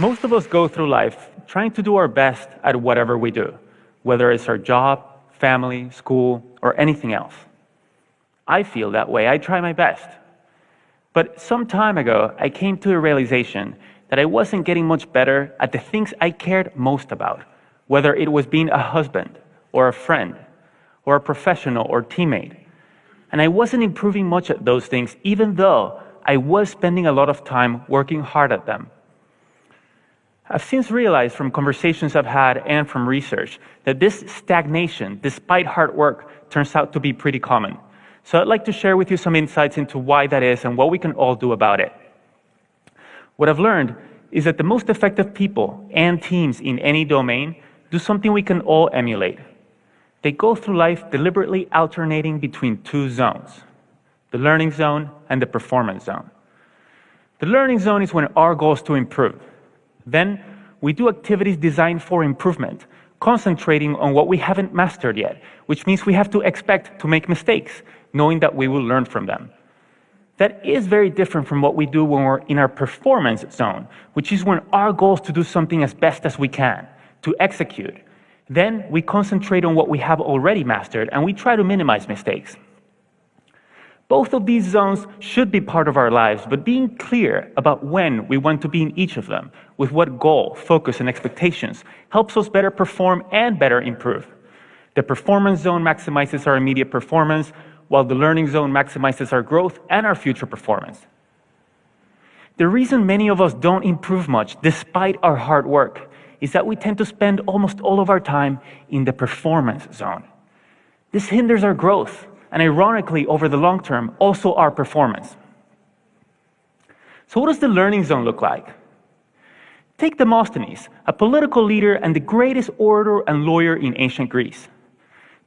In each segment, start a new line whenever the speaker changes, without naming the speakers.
Most of us go through life trying to do our best at whatever we do, whether it's our job, family, school, or anything else. I feel that way. I try my best. But some time ago, I came to a realization that I wasn't getting much better at the things I cared most about, whether it was being a husband, or a friend, or a professional or teammate. And I wasn't improving much at those things, even though I was spending a lot of time working hard at them. I've since realized from conversations I've had and from research that this stagnation, despite hard work, turns out to be pretty common. So I'd like to share with you some insights into why that is and what we can all do about it. What I've learned is that the most effective people and teams in any domain do something we can all emulate. They go through life deliberately alternating between two zones, the learning zone and the performance zone. The learning zone is when our goal is to improve. Then we do activities designed for improvement, concentrating on what we haven't mastered yet, which means we have to expect to make mistakes, knowing that we will learn from them. That is very different from what we do when we're in our performance zone, which is when our goal is to do something as best as we can, to execute. Then we concentrate on what we have already mastered and we try to minimize mistakes. Both of these zones should be part of our lives, but being clear about when we want to be in each of them, with what goal, focus, and expectations, helps us better perform and better improve. The performance zone maximizes our immediate performance, while the learning zone maximizes our growth and our future performance. The reason many of us don't improve much, despite our hard work, is that we tend to spend almost all of our time in the performance zone. This hinders our growth, and ironically, over the long term, also our performance. So what does the learning zone look like? Take Demosthenes, a political leader and the greatest orator and lawyer in ancient Greece.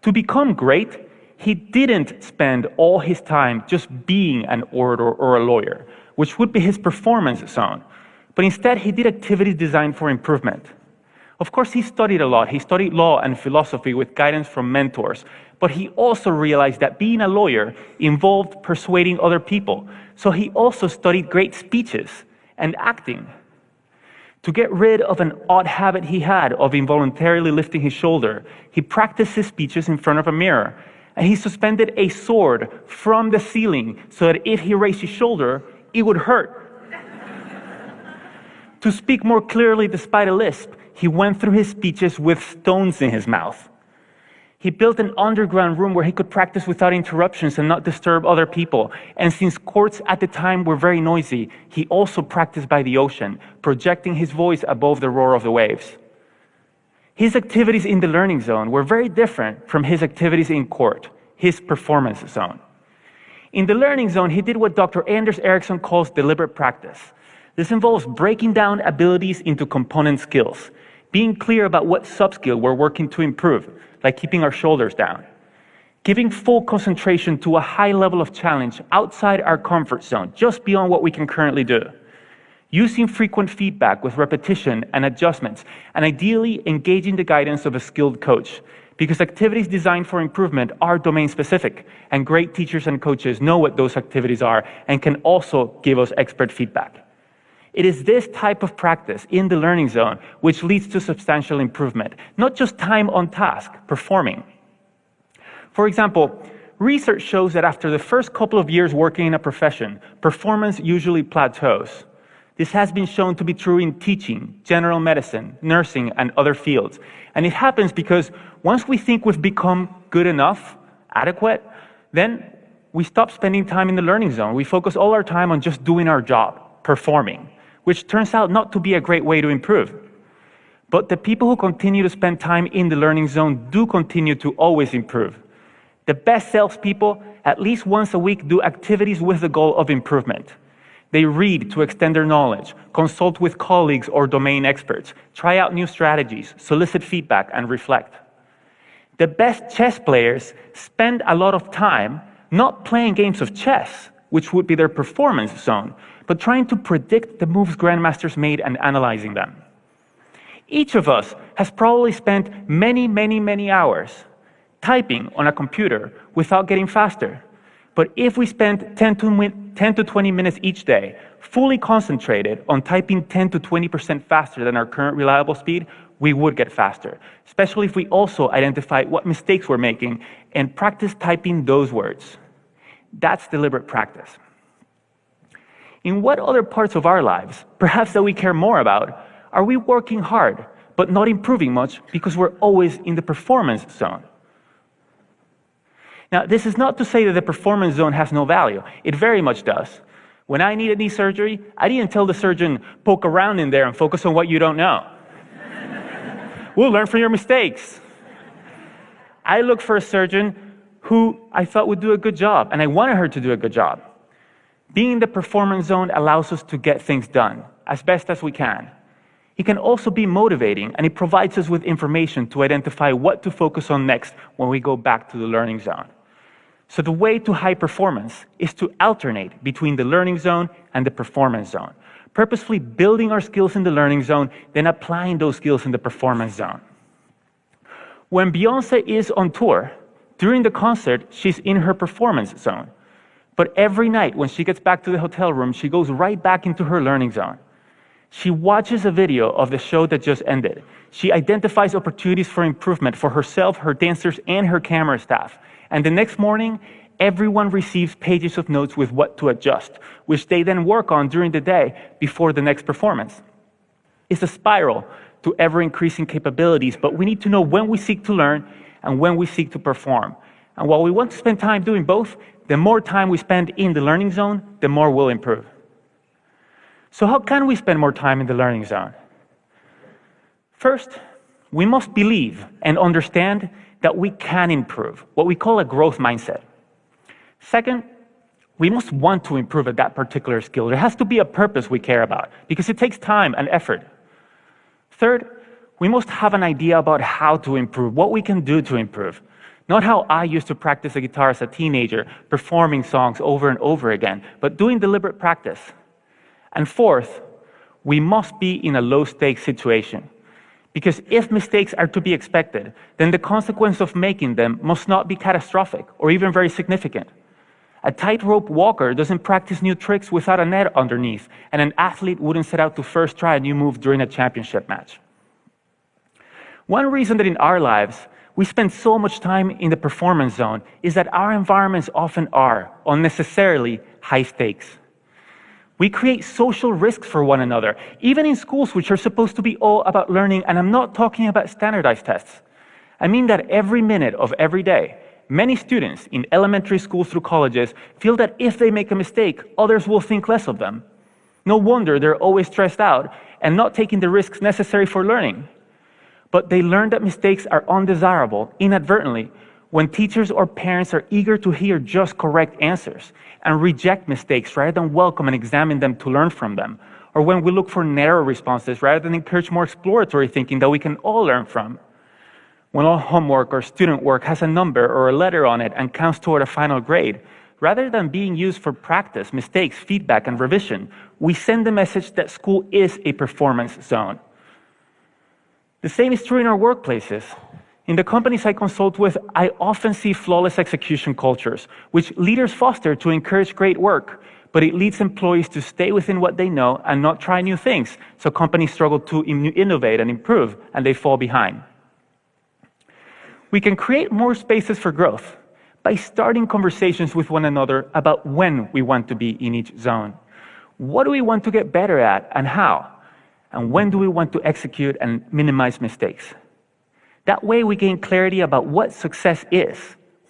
To become great, he didn't spend all his time just being an orator or a lawyer, which would be his performance zone, but instead he did activities designed for improvement. Of course, he studied a lot. He studied law and philosophy with guidance from mentors, but he also realized that being a lawyer involved persuading other people, so he also studied great speeches and acting. To get rid of an odd habit he had of involuntarily lifting his shoulder, he practiced his speeches in front of a mirror, and he suspended a sword from the ceiling so that if he raised his shoulder, it would hurt. To speak more clearly despite a lisp, he went through his speeches with stones in his mouth. He built an underground room where he could practice without interruptions and not disturb other people. And since courts at the time were very noisy, he also practiced by the ocean, projecting his voice above the roar of the waves. His activities in the learning zone were very different from his activities in court, his performance zone. In the learning zone, he did what Dr. Anders Ericsson calls deliberate practice. This involves breaking down abilities into component skills, being clear about what sub-skill we're working to improve, like keeping our shoulders down, giving full concentration to a high level of challenge outside our comfort zone, just beyond what we can currently do, using frequent feedback with repetition and adjustments, and ideally engaging the guidance of a skilled coach, because activities designed for improvement are domain-specific, and great teachers and coaches know what those activities are and can also give us expert feedback. It is this type of practice in the learning zone which leads to substantial improvement, not just time on task, performing. For example, research shows that after the first couple of years working in a profession, performance usually plateaus. This has been shown to be true in teaching, general medicine, nursing, and other fields. And it happens because once we think we've become good enough, adequate, then we stop spending time in the learning zone. We focus all our time on just doing our job, performing, which turns out not to be a great way to improve. But the people who continue to spend time in the learning zone do continue to always improve. The best salespeople, at least once a week, do activities with the goal of improvement. They read to extend their knowledge, consult with colleagues or domain experts, try out new strategies, solicit feedback, and reflect. The best chess players spend a lot of time not playing games of chess, which would be their performance zone, but trying to predict the moves grandmasters made and analyzing them. Each of us has probably spent many hours typing on a computer without getting faster. But if we spend 10 to 20 minutes each day fully concentrated on typing 10 to 20% faster than our current reliable speed, we would get faster, especially if we also identify what mistakes we're making and practice typing those words. That's deliberate practice. In what other parts of our lives, perhaps that we care more about, are we working hard but not improving much because we're always in the performance zone? Now, this is not to say that the performance zone has no value. It very much does. When I needed knee surgery, I didn't tell the surgeon, poke around in there and focus on what you don't know. We'll learn from your mistakes. I looked for a surgeon who I thought would do a good job, and I wanted her to do a good job. Being in the performance zone allows us to get things done as best as we can. It can also be motivating, and it provides us with information to identify what to focus on next when we go back to the learning zone. So the way to high performance is to alternate between the learning zone and the performance zone, purposefully building our skills in the learning zone, then applying those skills in the performance zone. When Beyoncé is on tour, during the concert, she's in her performance zone. But every night when she gets back to the hotel room, she goes right back into her learning zone. She watches a video of the show that just ended. She identifies opportunities for improvement for herself, her dancers, and her camera staff. And the next morning, everyone receives pages of notes with what to adjust, which they then work on during the day before the next performance. It's a spiral to ever-increasing capabilities, but we need to know when we seek to learn and when we seek to perform. And while we want to spend time doing both, the more time we spend in the learning zone, the more we'll improve. So how can we spend more time in the learning zone? First, we must believe and understand that we can improve, what we call a growth mindset. Second, we must want to improve at that particular skill. There has to be a purpose we care about, because it takes time and effort. Third, we must have an idea about how to improve, what we can do to improve. Not how I used to practice the guitar as a teenager, performing songs over and over again, but doing deliberate practice. And fourth, we must be in a low-stakes situation. Because if mistakes are to be expected, then the consequence of making them must not be catastrophic or even very significant. A tightrope walker doesn't practice new tricks without a net underneath, and an athlete wouldn't set out to first try a new move during a championship match. One reason that in our lives we spend so much time in the performance zone is that our environments often are unnecessarily high stakes. We create social risks for one another, even in schools which are supposed to be all about learning, and I'm not talking about standardized tests. I mean that every minute of every day, many students in elementary schools through colleges feel that if they make a mistake, others will think less of them. No wonder they're always stressed out and not taking the risks necessary for learning. But they learn that mistakes are undesirable inadvertently when teachers or parents are eager to hear just correct answers and reject mistakes rather than welcome and examine them to learn from them, or when we look for narrow responses rather than encourage more exploratory thinking that we can all learn from. When all homework or student work has a number or a letter on it and counts toward a final grade, rather than being used for practice, mistakes, feedback, and revision, we send the message that school is a performance zone. The same is true in our workplaces. In the companies I consult with, I often see flawless execution cultures, which leaders foster to encourage great work, but it leads employees to stay within what they know and not try new things, so companies struggle to innovate and improve, and they fall behind. We can create more spaces for growth by starting conversations with one another about when we want to be in each zone. What do we want to get better at and how? And when do we want to execute and minimize mistakes? That way we gain clarity about what success is,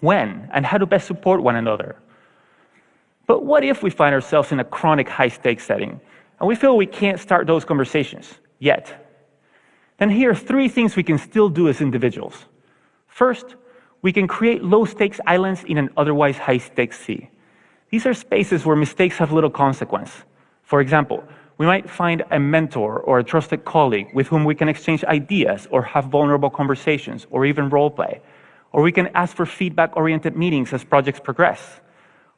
when, and how to best support one another. But what if we find ourselves in a chronic high-stakes setting, and we feel we can't start those conversations yet? Then here are 3 things we can still do as individuals. First, we can create low-stakes islands in an otherwise high-stakes sea. These are spaces where mistakes have little consequence. For example, we might find a mentor or a trusted colleague with whom we can exchange ideas or have vulnerable conversations or even role play. Or we can ask for feedback-oriented meetings as projects progress.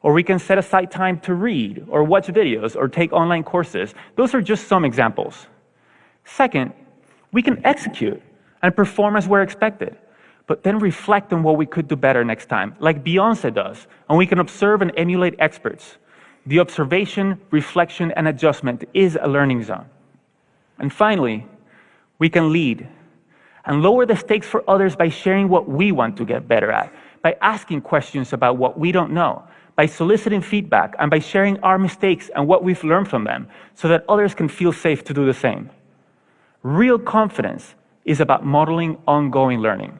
Or we can set aside time to read or watch videos or take online courses. Those are just some examples. Second, we can execute and perform as we're expected. but then reflect on what we could do better next time, like Beyoncé does, and we can observe and emulate experts. The observation, reflection, and adjustment is a learning zone. And finally, we can lead and lower the stakes for others by sharing what we want to get better at, by asking questions about what we don't know, by soliciting feedback, and by sharing our mistakes and what we've learned from them so that others can feel safe to do the same. Real confidence is about modeling ongoing learning.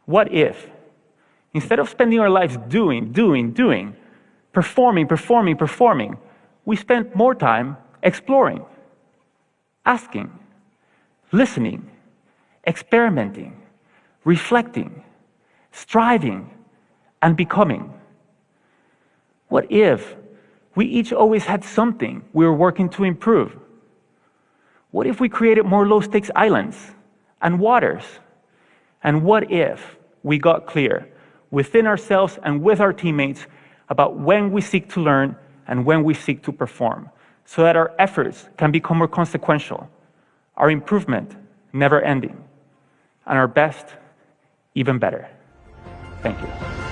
What if, instead of spending our lives doing, performing, we spent more time exploring, asking, listening, experimenting, reflecting, striving, and becoming? What if we each always had something we were working to improve? What if we created more low-stakes islands and waters? And what if we got clear within ourselves and with our teammates about when we seek to learn and when we seek to perform, so that our efforts can become more consequential, our improvement never ending, and our best even better? Thank you.